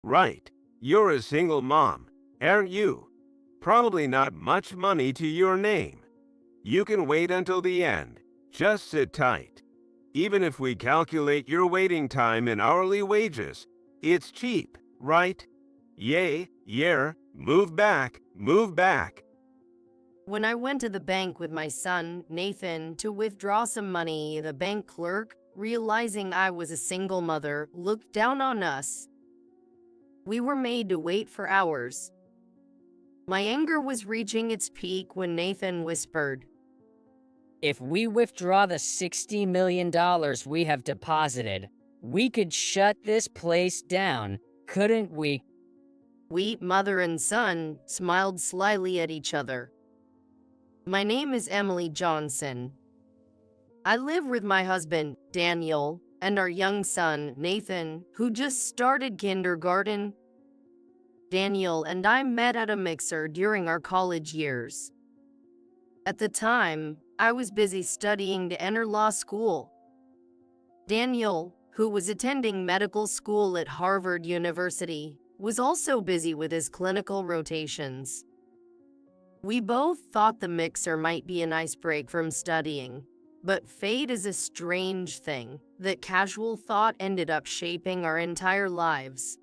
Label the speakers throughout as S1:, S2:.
S1: Right. You're a single mom, aren't you? Probably not much money to your name. You can wait until the end. Just sit tight. Even if we calculate your waiting time in hourly wages, it's cheap, right? Yay, yeah, move back, move back.
S2: When I went to the bank with my son, Nathan, to withdraw some money, the bank clerk, realizing I was a single mother, looked down on us. We were made to wait for hours. My anger was reaching its peak when Nathan whispered,
S3: If we withdraw the $60 million we have deposited, we could shut this place down, couldn't we?
S2: We, mother and son, smiled slyly at each other. My name is Emily Johnson. I live with my husband, Daniel, and our young son, Nathan, who just started kindergarten. Daniel and I met at a mixer during our college years. At the time, I was busy studying to enter law school. Daniel, who was attending medical school at Harvard University, was also busy with his clinical rotations. We both thought the mixer might be a nice break from studying, but fate is a strange thing that casual thought ended up shaping our entire lives.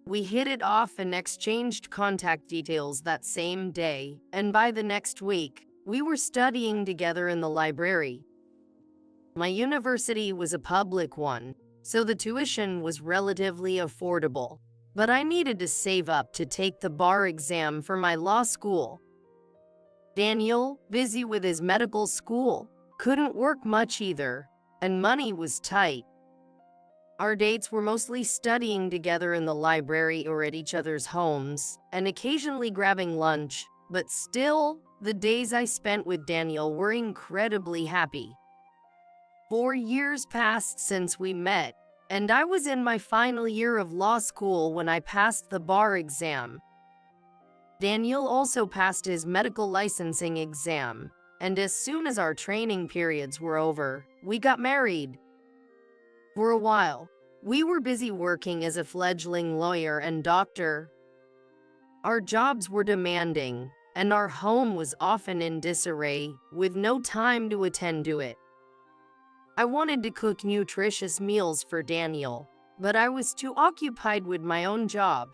S2: We hit it off and exchanged contact details that same day, and by the next week, we were studying together in the library. My university was a public one, so the tuition was relatively affordable, but I needed to save up to take the bar exam for my law school. Daniel, busy with his medical school, couldn't work much either, and money was tight. Our dates were mostly studying together in the library or at each other's homes, and occasionally grabbing lunch, but still, the days I spent with Daniel were incredibly happy. 4 years passed since we met, and I was in my final year of law school when I passed the bar exam. Daniel also passed his medical licensing exam, and as soon as our training periods were over, we got married. For a while, we were busy working as a fledgling lawyer and doctor. Our jobs were demanding, and our home was often in disarray, with no time to attend to it. I wanted to cook nutritious meals for Daniel, but I was too occupied with my own job.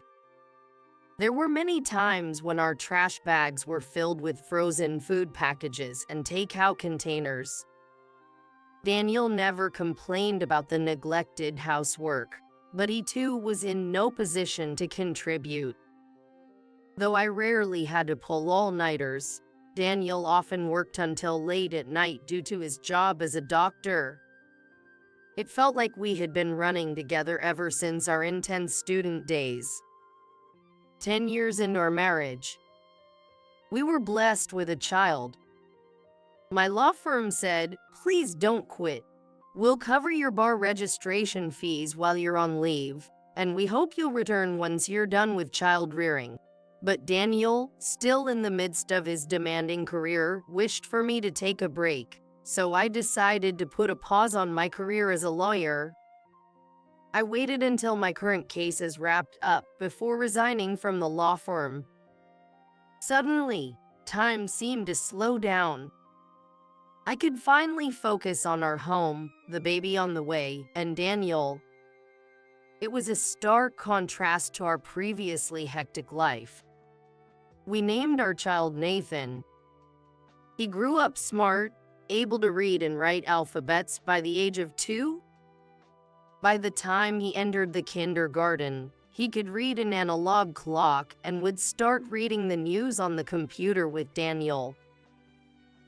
S2: There were many times when our trash bags were filled with frozen food packages and takeout containers. Daniel never complained about the neglected housework, but he too was in no position to contribute. Though I rarely had to pull all-nighters, Daniel often worked until late at night due to his job as a doctor. It felt like we had been running together ever since our intense student days. 10 years into our marriage, we were blessed with a child. My law firm said, "Please don't quit. We'll cover your bar registration fees while you're on leave, and we hope you'll return once you're done with child rearing." But Daniel, still in the midst of his demanding career, wished for me to take a break, so I decided to put a pause on my career as a lawyer. I waited until my current cases wrapped up before resigning from the law firm. Suddenly, time seemed to slow down. I could finally focus on our home, the baby on the way, and Daniel. It was a stark contrast to our previously hectic life. We named our child Nathan. He grew up smart, able to read and write alphabets by the age of 2. By the time he entered the kindergarten, he could read an analog clock and would start reading the news on the computer with Daniel,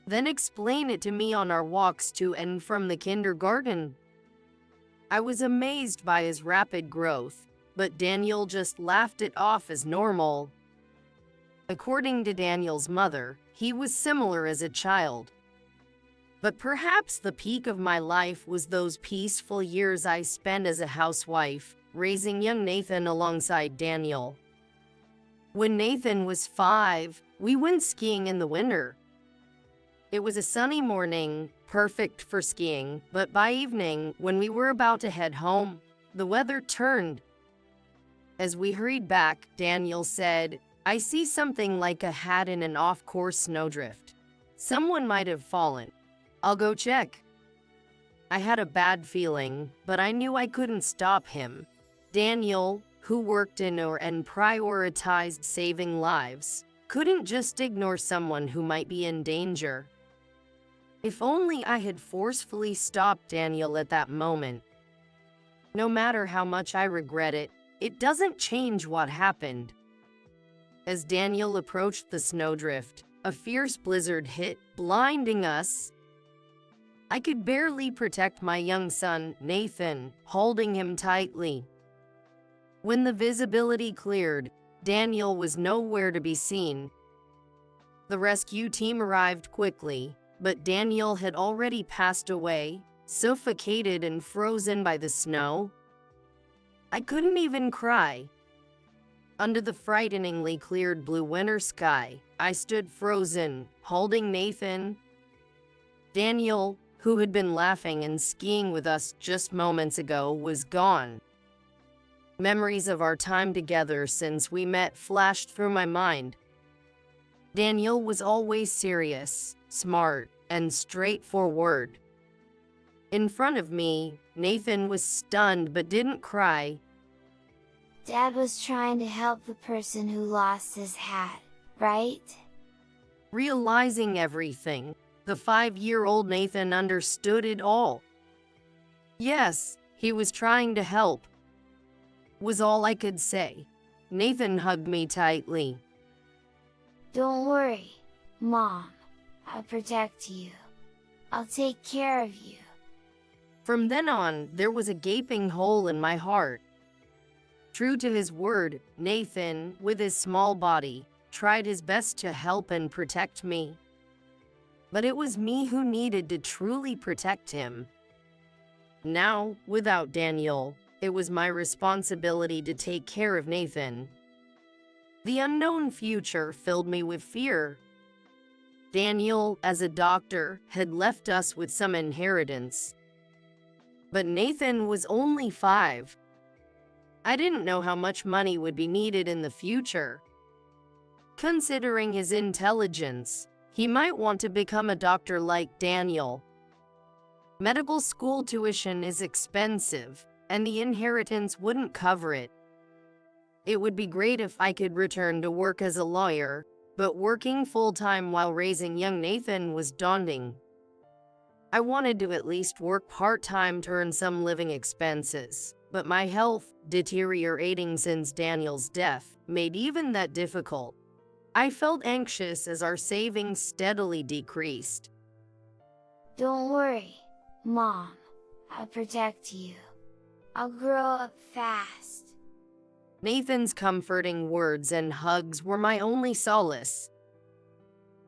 S2: then explain it to me on our walks to and from the kindergarten. I was amazed by his rapid growth, but Daniel just laughed it off as normal. According to Daniel's mother, he was similar as a child. But perhaps the peak of my life was those peaceful years I spent as a housewife, raising young Nathan alongside Daniel. When Nathan was 5, we went skiing in the winter. It was a sunny morning, perfect for skiing, but by evening, when we were about to head home, the weather turned. As we hurried back, Daniel said, "I see something like a hat in an off-course snowdrift. Someone might have fallen. I'll go check." I had a bad feeling, but I knew I couldn't stop him. Daniel, who worked in and prioritized saving lives, couldn't just ignore someone who might be in danger. If only I had forcefully stopped Daniel at that moment. No matter how much I regret it, it doesn't change what happened. As Daniel approached the snowdrift, a fierce blizzard hit, blinding us. I could barely protect my young son, Nathan, holding him tightly. When the visibility cleared, Daniel was nowhere to be seen. The rescue team arrived quickly, but Daniel had already passed away, suffocated and frozen by the snow. I couldn't even cry. Under the frighteningly cleared blue winter sky, I stood frozen, holding Nathan. Daniel, who had been laughing and skiing with us just moments ago, was gone. Memories of our time together since we met flashed through my mind. Daniel was always serious, smart, and straightforward. In front of me, Nathan was stunned but didn't cry.
S4: Dad was trying to help the person who lost his hat, right?
S2: Realizing everything, the 5-year-old Nathan understood it all. Yes, he was trying to help, was all I could say. Nathan hugged me tightly.
S4: "Don't worry, Mom. I'll protect you. I'll take care of you."
S2: From then on, there was a gaping hole in my heart. True to his word, Nathan, with his small body, tried his best to help and protect me. But it was me who needed to truly protect him. Now, without Daniel, it was my responsibility to take care of Nathan. The unknown future filled me with fear. Daniel, as a doctor, had left us with some inheritance. But Nathan was only 5. I didn't know how much money would be needed in the future. Considering his intelligence, he might want to become a doctor like Daniel. Medical school tuition is expensive, and the inheritance wouldn't cover it. It would be great if I could return to work as a lawyer, but working full-time while raising young Nathan was daunting. I wanted to at least work part-time to earn some living expenses, but my health, deteriorating since Daniel's death, made even that difficult. I felt anxious as our savings steadily decreased.
S4: "Don't worry, Mom. I'll protect you. I'll grow up fast."
S2: Nathan's comforting words and hugs were my only solace.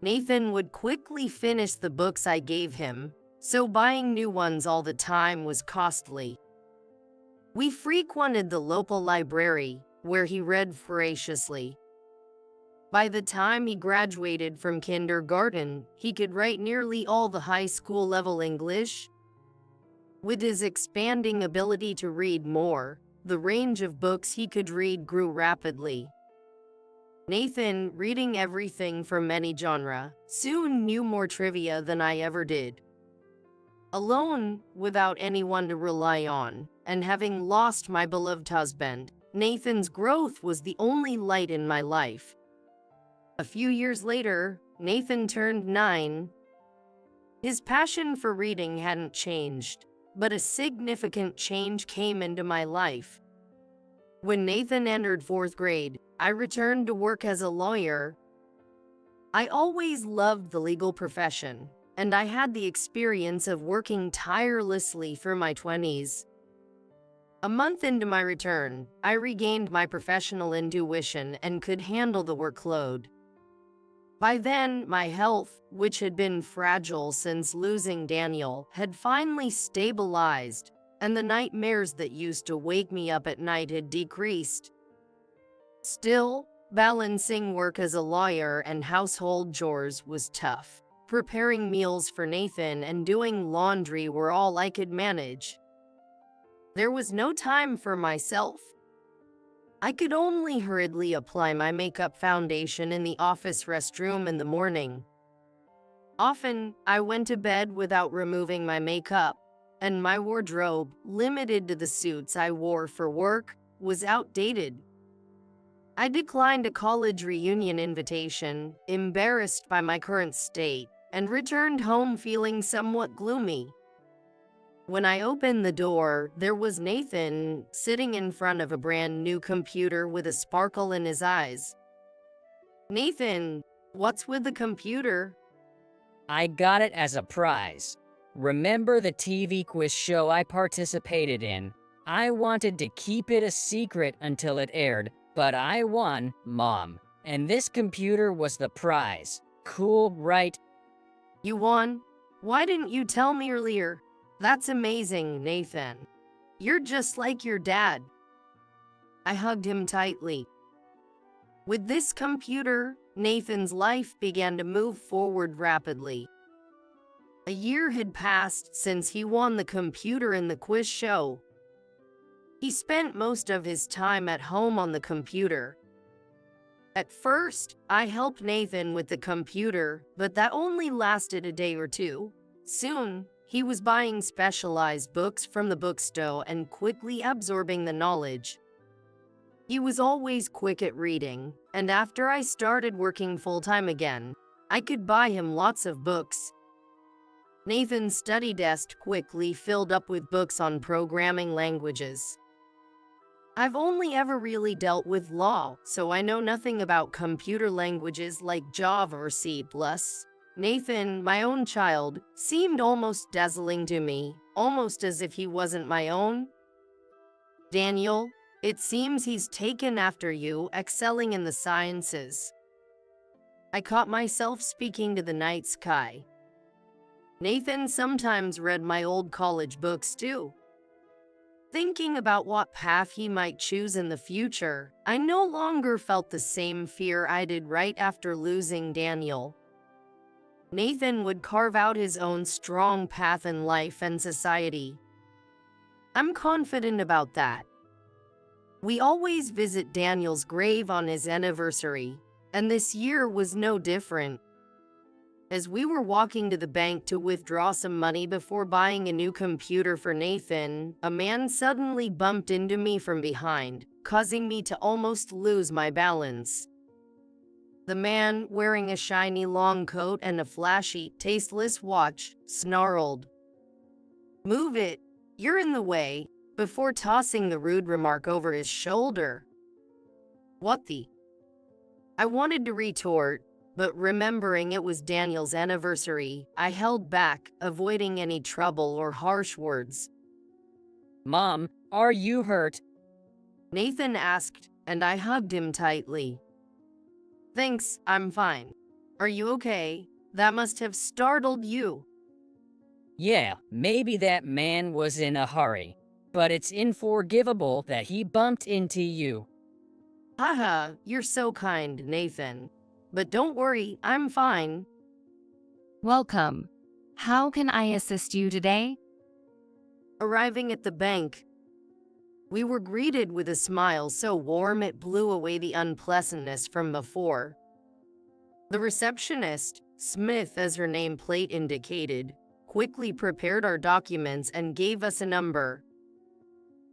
S2: Nathan would quickly finish the books I gave him, so buying new ones all the time was costly. We frequented the local library, where he read voraciously. By the time he graduated from kindergarten, he could write nearly all the high school level English. With his expanding ability to read more, the range of books he could read grew rapidly. Nathan, reading everything from any genre, soon knew more trivia than I ever did. Alone, without anyone to rely on, and having lost my beloved husband, Nathan's growth was the only light in my life. A few years later, Nathan turned 9. His passion for reading hadn't changed, but a significant change came into my life. When Nathan entered 4th grade, I returned to work as a lawyer. I always loved the legal profession, and I had the experience of working tirelessly through my 20s. A month into my return, I regained my professional intuition and could handle the workload. By then, my health, which had been fragile since losing Daniel, had finally stabilized, and the nightmares that used to wake me up at night had decreased. Still, balancing work as a lawyer and household chores was tough. Preparing meals for Nathan and doing laundry were all I could manage. There was no time for myself. I could only hurriedly apply my makeup foundation in the office restroom in the morning. Often, I went to bed without removing my makeup, and my wardrobe, limited to the suits I wore for work, was outdated. I declined a college reunion invitation, embarrassed by my current state, and returned home feeling somewhat gloomy. When I opened the door, there was Nathan sitting in front of a brand new computer with a sparkle in his eyes. Nathan, what's with the computer?
S3: I got it as a prize. Remember the TV quiz show I participated in? I wanted to keep it a secret until it aired, but I won, Mom. And this computer was the prize. Cool, right?
S2: You won? Why didn't you tell me earlier? That's amazing, Nathan. You're just like your dad. I hugged him tightly. With this computer, Nathan's life began to move forward rapidly. A year had passed since he won the computer in the quiz show. He spent most of his time at home on the computer. At first, I helped Nathan with the computer, but that only lasted a day or two. Soon, he was buying specialized books from the bookstore and quickly absorbing the knowledge. He was always quick at reading, and after I started working full-time again, I could buy him lots of books. Nathan's study desk quickly filled up with books on programming languages. I've only ever really dealt with law, so I know nothing about computer languages like Java or C++. Nathan, my own child, seemed almost dazzling to me, almost as if he wasn't my own. Daniel, it seems he's taken after you, excelling in the sciences. I caught myself speaking to the night sky. Nathan sometimes read my old college books too. Thinking about what path he might choose in the future, I no longer felt the same fear I did right after losing Daniel. Nathan would carve out his own strong path in life and society. I'm confident about that. We always visit Daniel's grave on his anniversary, and this year was no different. As we were walking to the bank to withdraw some money before buying a new computer for Nathan, a man suddenly bumped into me from behind, causing me to almost lose my balance. The man, wearing a shiny long coat and a flashy, tasteless watch, snarled, "Move it, you're in the way," before tossing the rude remark over his shoulder. What the? I wanted to retort, but remembering it was Daniel's anniversary, I held back, avoiding any trouble or harsh words.
S3: Mom, are you hurt?
S2: Nathan asked, and I hugged him tightly. Thanks, I'm fine. Are you okay? That must have startled you.
S3: Yeah, maybe that man was in a hurry, but it's unforgivable that he bumped into you.
S2: Haha, you're so kind, Nathan. But don't worry, I'm fine.
S5: Welcome. How can I assist you today?
S2: Arriving at the bank, we were greeted with a smile so warm it blew away the unpleasantness from before. The receptionist, Smith as her nameplate indicated, quickly prepared our documents and gave us a number.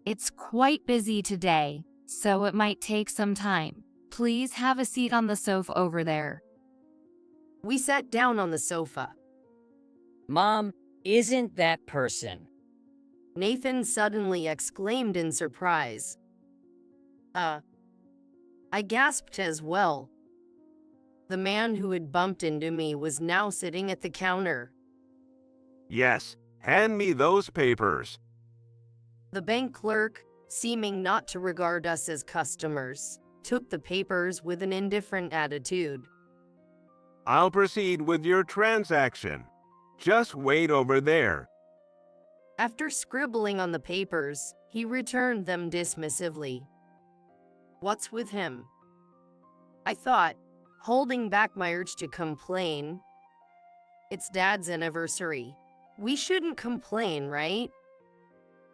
S5: It's quite busy today, so it might take some time. Please have a seat on the sofa over there.
S2: We sat down on the sofa.
S3: Mom, isn't that person?
S2: Nathan suddenly exclaimed in surprise. I gasped as well. The man who had bumped into me was now sitting at the counter.
S1: Yes, hand me those papers.
S2: The bank clerk, seeming not to regard us as customers, took the papers with an indifferent attitude.
S1: I'll proceed with your transaction. Just wait over there.
S2: After scribbling on the papers, he returned them dismissively. What's with him? I thought, holding back my urge to complain. It's Dad's anniversary. We shouldn't complain, right?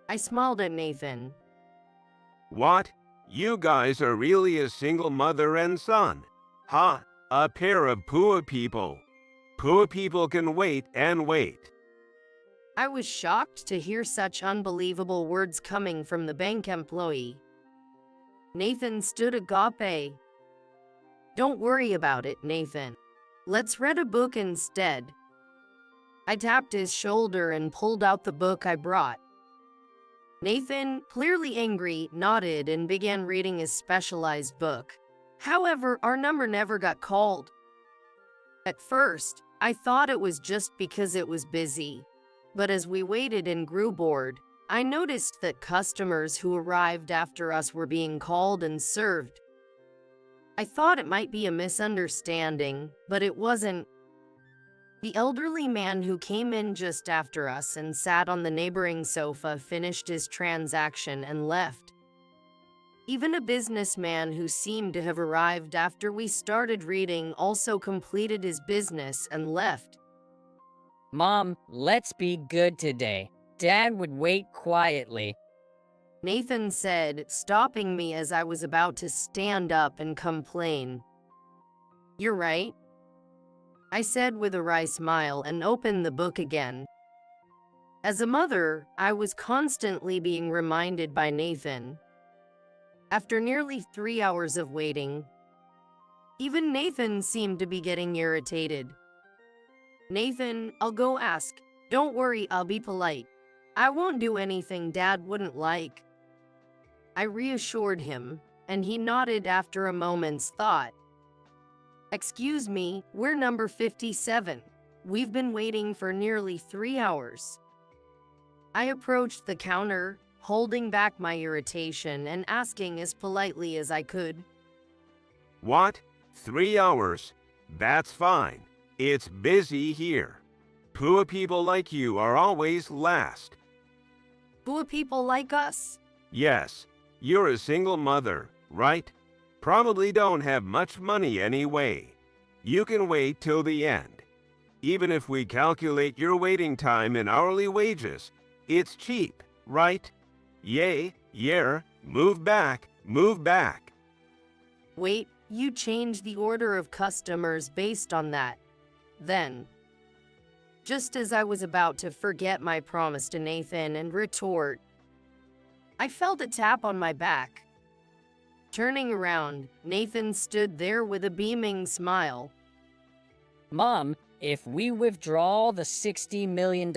S2: I smiled at Nathan.
S1: What? You guys are really a single mother and son. Huh? A pair of poor people. Poor people can wait and wait.
S2: I was shocked to hear such unbelievable words coming from the bank employee. Nathan stood agape. Don't worry about it, Nathan. Let's read a book instead. I tapped his shoulder and pulled out the book I brought. Nathan, clearly angry, nodded and began reading his specialized book. However, our number never got called. At first, I thought it was just because it was busy. But as we waited and grew bored, I noticed that customers who arrived after us were being called and served. I thought it might be a misunderstanding, but it wasn't. The elderly man who came in just after us and sat on the neighboring sofa finished his transaction and left. Even a businessman who seemed to have arrived after we started reading also completed his business and left.
S3: Mom, let's be good today. Dad would wait quietly.
S2: Nathan said, stopping me as I was about to stand up and complain. You're right, I said with a wry smile and opened the book again. As a mother, I was constantly being reminded by Nathan. After nearly 3 hours of waiting, even Nathan seemed to be getting irritated. Nathan, I'll go ask. Don't worry, I'll be polite. I won't do anything Dad wouldn't like. I reassured him, and he nodded after a moment's thought. Excuse me, we're number 57. We've been waiting for nearly 3 hours. I approached the counter, holding back my irritation and asking as politely as I could.
S1: What? 3 hours? That's fine. It's busy here. Poor people like you are always last.
S2: Poor people like us?
S1: Yes, you're a single mother, right? Probably don't have much money anyway. You can wait till the end. Even if we calculate your waiting time in hourly wages, it's cheap, right? Yay, yeah, move back, move back.
S2: Wait, you changed the order of customers based on that. Then, just as I was about to forget my promise to Nathan and retort, I felt a tap on my back. Turning around, Nathan stood there with a beaming smile.
S3: Mom, if we withdraw the $60 million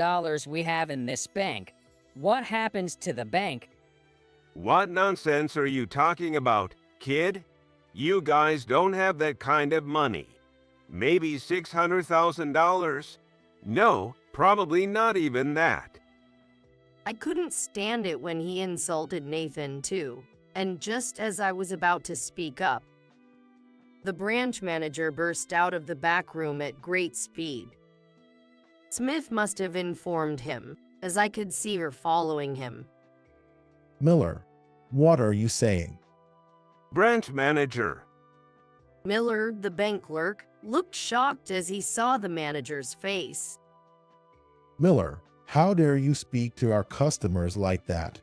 S3: we have in this bank, what happens to the bank?
S1: What nonsense are you talking about, kid? You guys don't have that kind of money. Maybe $600,000? No, probably not even that.
S2: I couldn't stand it when he insulted Nathan too, and just as I was about to speak up, the branch manager burst out of the back room at great speed. Smith must have informed him, as I could see her following him.
S6: Miller, what are you saying?
S1: Branch manager.
S2: Miller, the bank clerk, looked shocked as he saw the manager's face.
S6: Miller, how dare you speak to our customers like that?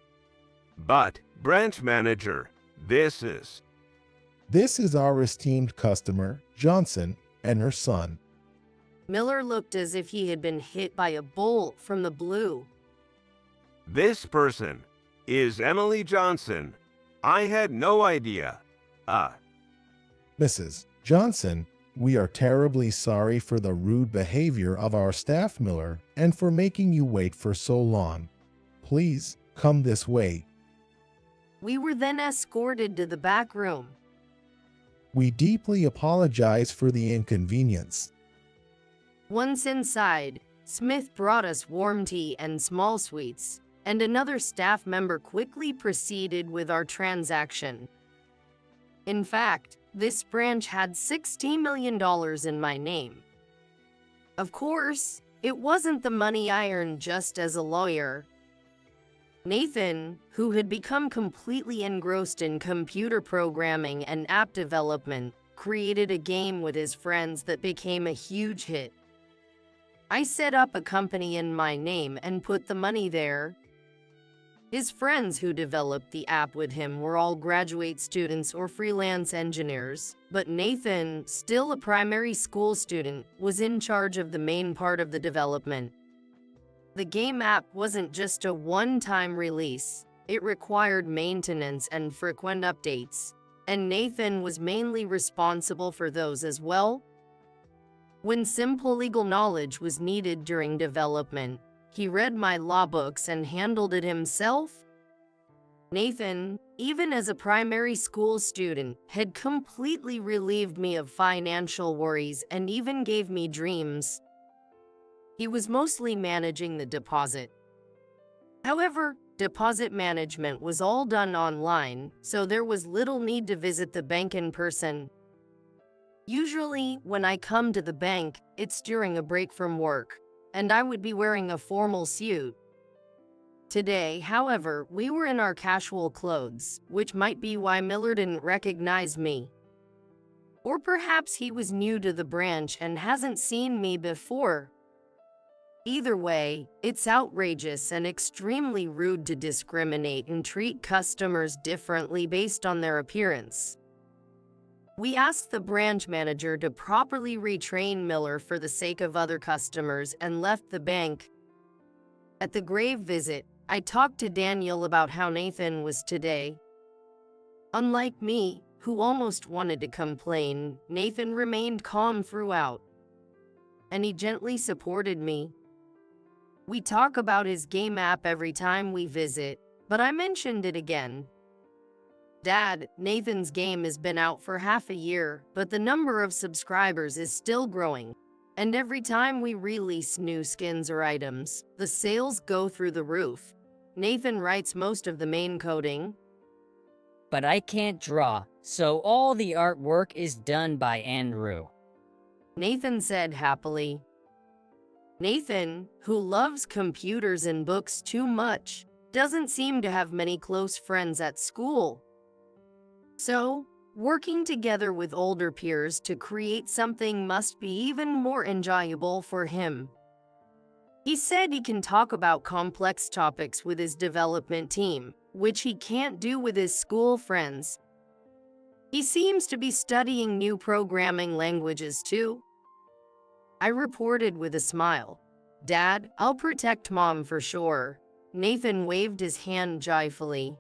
S1: But, branch manager, this is
S6: our esteemed customer, Johnson, and her son.
S2: Miller looked as if he had been hit by a bolt from the blue.
S1: This person is Emily Johnson. I had no idea.
S6: Mrs. Johnson, we are terribly sorry for the rude behavior of our staff, Miller, and for making you wait for so long. Please, come this way.
S2: We were then escorted to the back room.
S6: We deeply apologize for the inconvenience.
S2: Once inside, Smith brought us warm tea and small sweets, and another staff member quickly proceeded with our transaction. In fact, this branch had $60 million in my name. Of course, it wasn't the money I earned just as a lawyer. Nathan, who had become completely engrossed in computer programming and app development, created a game with his friends that became a huge hit. I set up a company in my name and put the money there. His friends who developed the app with him were all graduate students or freelance engineers, but Nathan, still a primary school student, was in charge of the main part of the development. The game app wasn't just a one-time release. It required maintenance and frequent updates, and Nathan was mainly responsible for those as well. When simple legal knowledge was needed during development, he read my law books and handled it himself. Nathan, even as a primary school student, had completely relieved me of financial worries and even gave me dreams. He was mostly managing the deposit. However, deposit management was all done online, so there was little need to visit the bank in person. Usually, when I come to the bank, it's during a break from work, and I would be wearing a formal suit. Today, however, we were in our casual clothes, which might be why Miller didn't recognize me. Or perhaps he was new to the branch and hasn't seen me before. Either way, it's outrageous and extremely rude to discriminate and treat customers differently based on their appearance. We asked the branch manager to properly retrain Miller for the sake of other customers and left the bank. At the grave visit, I talked to Daniel about how Nathan was today. Unlike me, who almost wanted to complain, Nathan remained calm throughout, and he gently supported me. We talk about his game app every time we visit, but I mentioned it again. Dad, Nathan's game has been out for half a year, but the number of subscribers is still growing. And every time we release new skins or items, the sales go through the roof. Nathan writes most of the main coding.
S3: But I can't draw, so all the artwork is done by Andrew.
S2: Nathan said happily. Nathan, who loves computers and books too much, doesn't seem to have many close friends at school. So, working together with older peers to create something must be even more enjoyable for him. He said he can talk about complex topics with his development team, which he can't do with his school friends. He seems to be studying new programming languages too. I reported with a smile. Dad, I'll protect Mom for sure. Nathan waved his hand joyfully.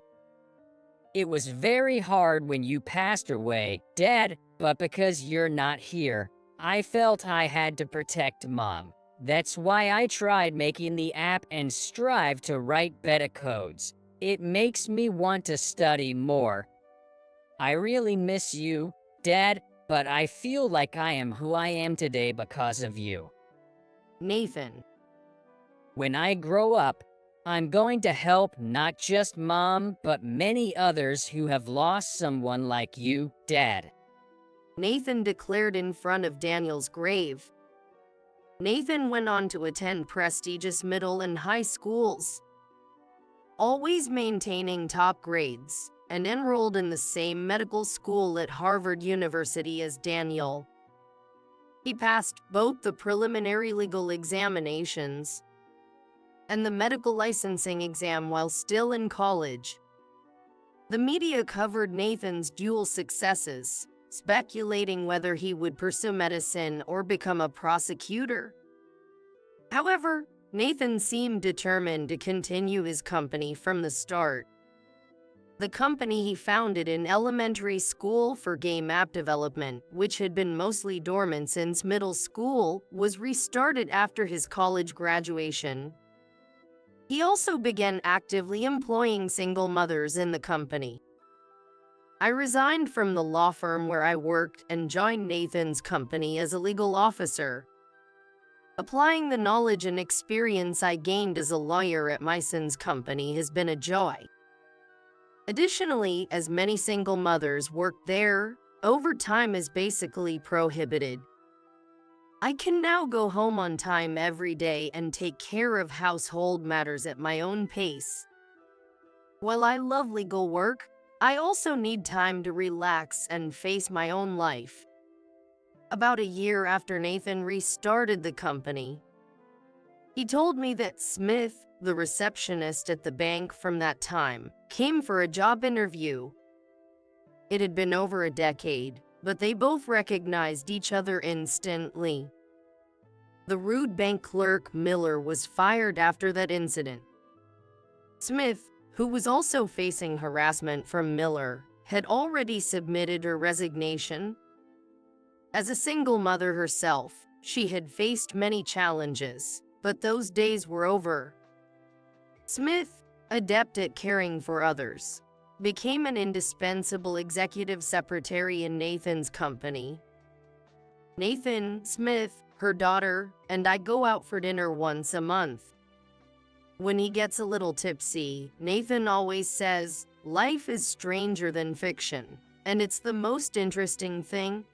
S3: It was very hard when you passed away, Dad, but because you're not here, I felt I had to protect Mom. That's why I tried making the app and strive to write better codes. It makes me want to study more. I really miss you, Dad, but I feel like I am who I am today because of you.
S2: Nathan.
S3: When I grow up, I'm going to help not just Mom, but many others who have lost someone like you, Dad.
S2: Nathan declared in front of Daniel's grave. Nathan went on to attend prestigious middle and high schools, always maintaining top grades, and enrolled in the same medical school at Harvard University as Daniel. He passed both the preliminary legal examinations and the medical licensing exam while still in college. The media covered Nathan's dual successes, speculating whether he would pursue medicine or become a prosecutor. However, Nathan seemed determined to continue his company from the start. The company he founded in elementary school for game app development, which had been mostly dormant since middle school, was restarted after his college graduation. He also began actively employing single mothers in the company. I resigned from the law firm where I worked and joined Nathan's company as a legal officer. Applying the knowledge and experience I gained as a lawyer at my son's company has been a joy. Additionally, as many single mothers work there, overtime is basically prohibited. I can now go home on time every day and take care of household matters at my own pace. While I love legal work, I also need time to relax and face my own life. About a year after Nathan restarted the company, He told me that Smith, the receptionist at the bank from that time, came for a job interview. It had been over a decade, but they both recognized each other instantly. The rude bank clerk, Miller, was fired after that incident. Smith, who was also facing harassment from Miller, had already submitted her resignation. As a single mother herself, she had faced many challenges, but those days were over. Smith, adept at caring for others, became an indispensable executive secretary in Nathan's company. Nathan, Smith, her daughter, and I go out for dinner once a month. When he gets a little tipsy, Nathan always says, "Life is stranger than fiction, and it's the most interesting thing."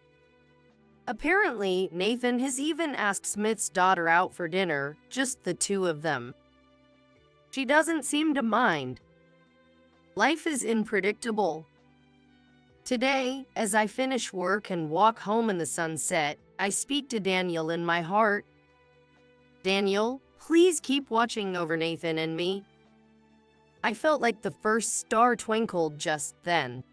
S2: Apparently, Nathan has even asked Smith's daughter out for dinner, just the two of them. She doesn't seem to mind. Life is unpredictable. Today, as I finish work and walk home in the sunset, I speak to Daniel in my heart. "Daniel, please keep watching over Nathan and me." I felt like the first star twinkled just then.